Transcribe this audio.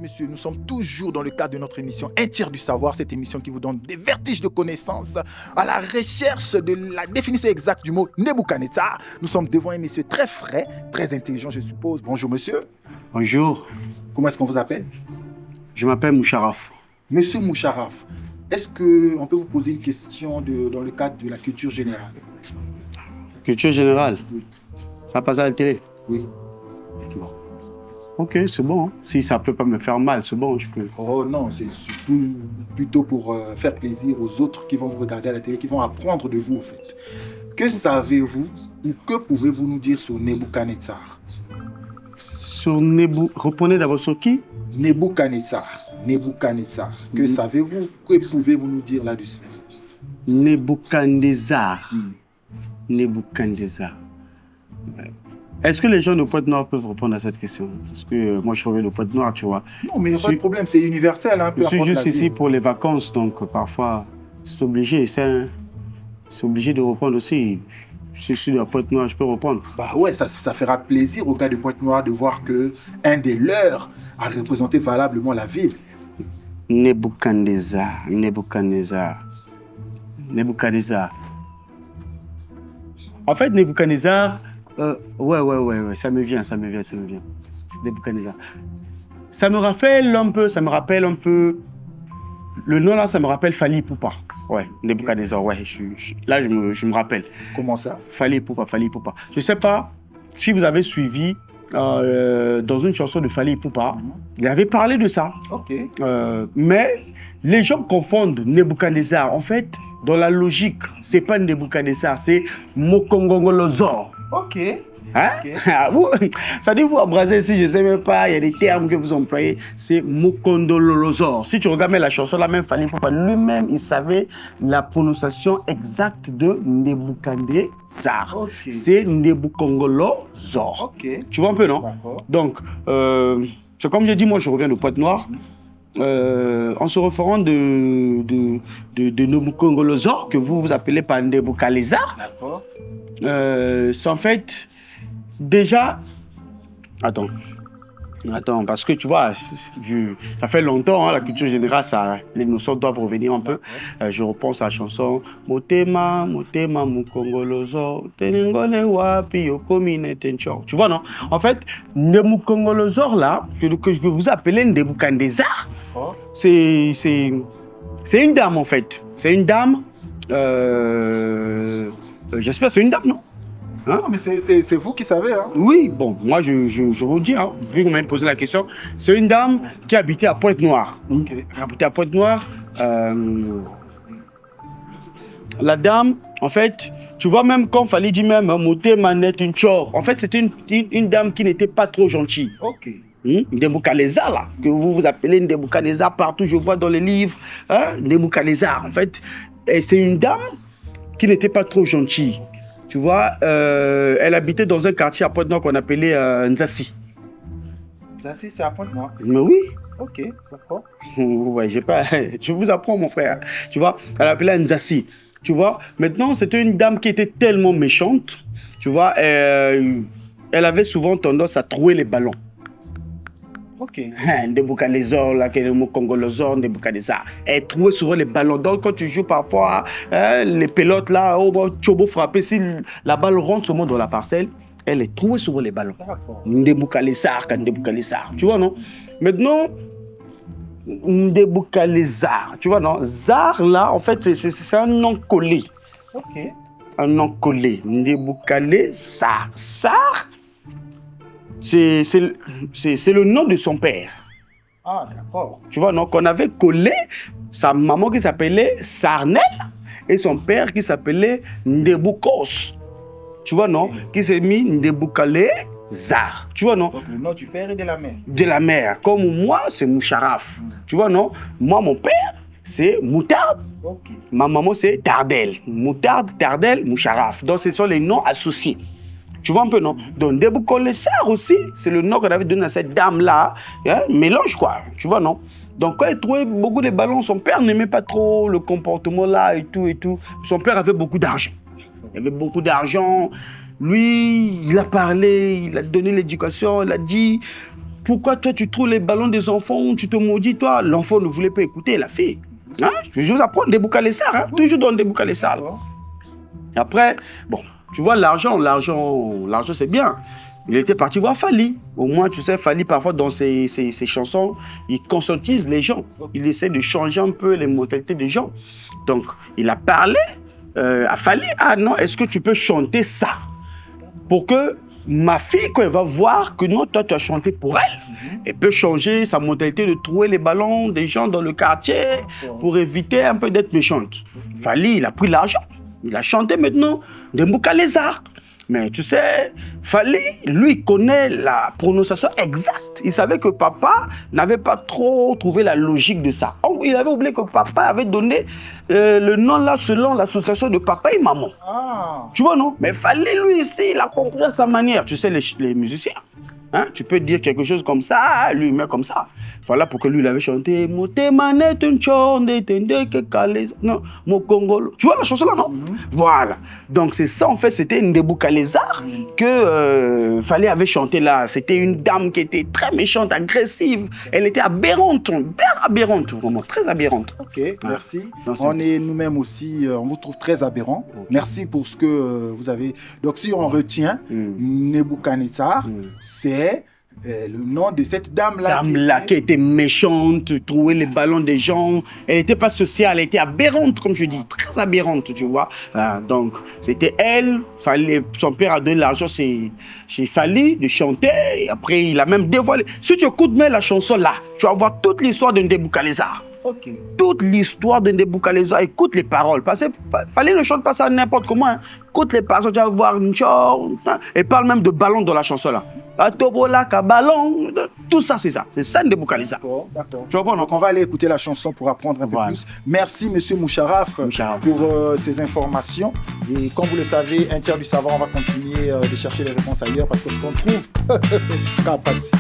et messieurs, nous sommes toujours dans le cadre de notre émission Un tiers du savoir, cette émission qui vous donne des vertiges de connaissances à la recherche de la définition exacte du mot Nebuchadnezzar. Nous sommes devant un monsieur très frais, très intelligent, je suppose. Bonjour monsieur. Bonjour. Comment est-ce qu'on vous appelle? Je m'appelle Moucharaf. Monsieur Moucharaf, est-ce qu'on peut vous poser une question dans le cadre de la culture générale? Culture générale? Oui. Ça passe à la télé? Oui. Bon. Ok, c'est bon. Hein. Si ça peut pas me faire mal, c'est bon, je peux. Oh non, c'est surtout plutôt pour faire plaisir aux autres qui vont vous regarder à la télé, qui vont apprendre de vous, en fait. Que savez-vous ou que pouvez-vous nous dire sur Nebuchadnezzar? Sur reprenez d'abord sur qui? Nebuchadnezzar. Que savez-vous? Que pouvez-vous nous dire là-dessus? Nebuchadnezzar. Nebuchadnezzar. Est-ce que les gens de Pointe-Noire peuvent répondre à cette question? Parce que moi, je reviens de Pointe-Noire, tu vois. Non, mais il n'y a pas de problème, c'est universel. Hein, je suis juste ici pour les vacances, donc parfois, c'est obligé. C'est obligé de reprendre aussi. Si je suis de la Pointe-Noire, je peux reprendre. Bah ouais, ça fera plaisir aux gars de Pointe-Noire de voir qu'un des leurs a représenté valablement la ville. Nebuchadnezzar. En fait, Nebuchadnezzar... ouais, ça me vient. Nebuchadnezzar. Ça me rappelle un peu... Le nom là, ça me rappelle Fally Ipupa. Ouais, Nebuchadnezzar, ouais. Là, je me rappelle. Comment ça? Fally Ipupa. Je sais pas si vous avez suivi dans une chanson de Fally Ipupa, il avait parlé de ça. Ok. Mais les gens confondent Nebuchadnezzar. En fait, dans la logique, c'est pas Nebuchadnezzar, c'est Mokongolozor. Ok. Hein? Okay. Ça dit vous embrasser si je sais même pas, il y a des termes que vous employez, c'est Mokondololozor. Si tu regardes la chanson, la même Fally Ipupa lui-même, il savait la prononciation exacte de Nebuchadnezzar. Okay. C'est Nebukongolozor. Okay. Tu vois un peu, non? Donc, c'est comme j'ai dit, moi je reviens de Pointe-Noire. En se référant de Nebukongolozor, que vous appelez par Nebuchadnezzar. D'accord. C'est en fait déjà... Attends, parce que tu vois, ça fait longtemps, hein, la culture générale, les notions doivent revenir un peu. Je repense à la chanson Motema, Mukongolozo, Tenengone Wapi, Yokomine Tencho. Tu vois, non? En fait, Nebukongolozor, là, que vous appelez Nebuchadnezzar, c'est une dame, en fait. C'est une dame. J'espère que c'est une dame, non? Hein? Non, mais c'est vous qui savez. Hein? Oui, bon, moi je vous dis, hein, vu que vous m'avez posé la question, c'est une dame qui habitait à Pointe-Noire. Okay. Habitait à Pointe-Noire. La dame, en fait, tu vois, même quand Fally dit même, Moté manette une chore, en fait, c'était une dame qui n'était pas trop gentille. Ok. Nebuchadnezzar, là, que vous appelez Nebuchadnezzar partout, je vois dans les livres, hein, Nebuchadnezzar, en fait, c'est une dame qui n'était pas trop gentille. Tu vois, elle habitait dans un quartier à Pointe-Noire qu'on appelait Nzassi. Nzassi, c'est à Pointe-Noire? Mais oui. Ok, d'accord. Ouais, je vous apprends, mon frère. Tu vois, elle appelait Nzassi. Tu vois, maintenant, c'était une dame qui était tellement méchante. Tu vois, elle avait souvent tendance à trouer les ballons. Ok. Nebuchadnezzar, là, Mokongolozor, Nebuchadnezzar. Elle trouvait souvent les ballons. Donc, quand tu joues parfois, les pelotes là, tu as beau frapper, si la balle rentre seulement dans la parcelle, elle trouvait souvent les ballons. Nebuchadnezzar. Tu vois, non? Maintenant, Nebuchadnezzar, tu vois, non? Zar, là, en fait, c'est un nom collé. Ok. Un nom collé. Nebuchadnezzar. Zar, c'est le nom de son père. Ah, d'accord. Tu vois, donc on avait collé sa maman qui s'appelait Sarnel et son père qui s'appelait Nebukos. Tu vois, non? Qui s'est mis Nebuchadnezzar. Tu vois, non? Donc le nom du père et de la mère. De la mère. Comme moi, c'est Moucharaf. Tu vois, non? Moi, mon père, c'est Moutarde. Okay. Ma maman, c'est Tardel. Moutarde, Tardel, Moucharaf. Donc, ce sont les noms associés. Tu vois un peu, non? Donc, Nebuchadnezzar aussi, c'est le nom qu'on avait donné à cette dame-là. Hein? Mélange, quoi. Tu vois, non? Donc, quand il trouvait beaucoup de ballons, son père n'aimait pas trop le comportement là et tout et tout. Son père avait beaucoup d'argent. Il avait beaucoup d'argent. Lui, il a parlé, il a donné l'éducation, il a dit pourquoi toi tu trouves les ballons des enfants, tu te maudis, toi. L'enfant ne voulait pas écouter la fille. Hein? Je vous apprends des boucalessards, hein? Toujours dans des boucalessards. Après, bon, tu vois, l'argent c'est bien. Il était parti voir Fally. Au moins, tu sais, Fally, parfois, dans ses chansons, il conscientise les gens. Il essaie de changer un peu les mentalités des gens. Donc, il a parlé à Fally. Ah non, est-ce que tu peux chanter ça? Pour que ma fille, quand elle va voir que non, toi, tu as chanté pour elle, elle peut changer sa mentalité de trouver les ballons des gens dans le quartier pour éviter un peu d'être méchante. Fally, il a pris l'argent. Il a chanté maintenant des Mboukalezard. Mais tu sais, Fally, lui, connaît la prononciation exacte. Il savait que papa n'avait pas trop trouvé la logique de ça. Il avait oublié que papa avait donné le nom là selon l'association de papa et maman. Ah. Tu vois, non? Mais Fally, lui, ici, il a compris à sa manière. Tu sais, les musiciens, hein, tu peux dire quelque chose comme ça, lui, mais comme ça. Voilà pour que lui, il avait chanté non, mon Congolo. Tu vois la chanson là, non? Voilà. Donc, c'est ça, en fait, c'était une Mboukalezard que Fally avait chanté là. C'était une dame qui était très méchante, agressive. Elle était aberrante, vraiment, très aberrante. Ok, merci. On est nous-mêmes aussi, on vous trouve très aberrant. Merci pour ce que vous avez. Donc, si on retient, Nebukadnezar, c'est le nom de cette dame-là. Qui était méchante, trouver les ballons des gens. Elle n'était pas sociale, elle était aberrante, comme je dis, très aberrante, tu vois. Donc, c'était elle. Son père a donné l'argent chez Fally de chanter. Et après, il a même dévoilé. Si tu écoutes bien la chanson là, tu vas voir toute l'histoire de Nebukadnezar. Okay. Toute l'histoire de Nebukadnezar, écoute les paroles. Parce que Fally ne chante pas ça n'importe comment. Hein. Écoute les paroles, tu vas voir une chose. Et parle même de ballon dans la chanson là. Ballon, tout ça, c'est ça. C'est ça Nebukadnezar. D'accord. Tu vois, donc on va aller écouter la chanson pour apprendre un peu plus. Merci, monsieur Moucharaf, pour ces informations. Et comme vous le savez, un tiers du savoir, on va continuer de chercher les réponses ailleurs parce que ce qu'on trouve, capacité.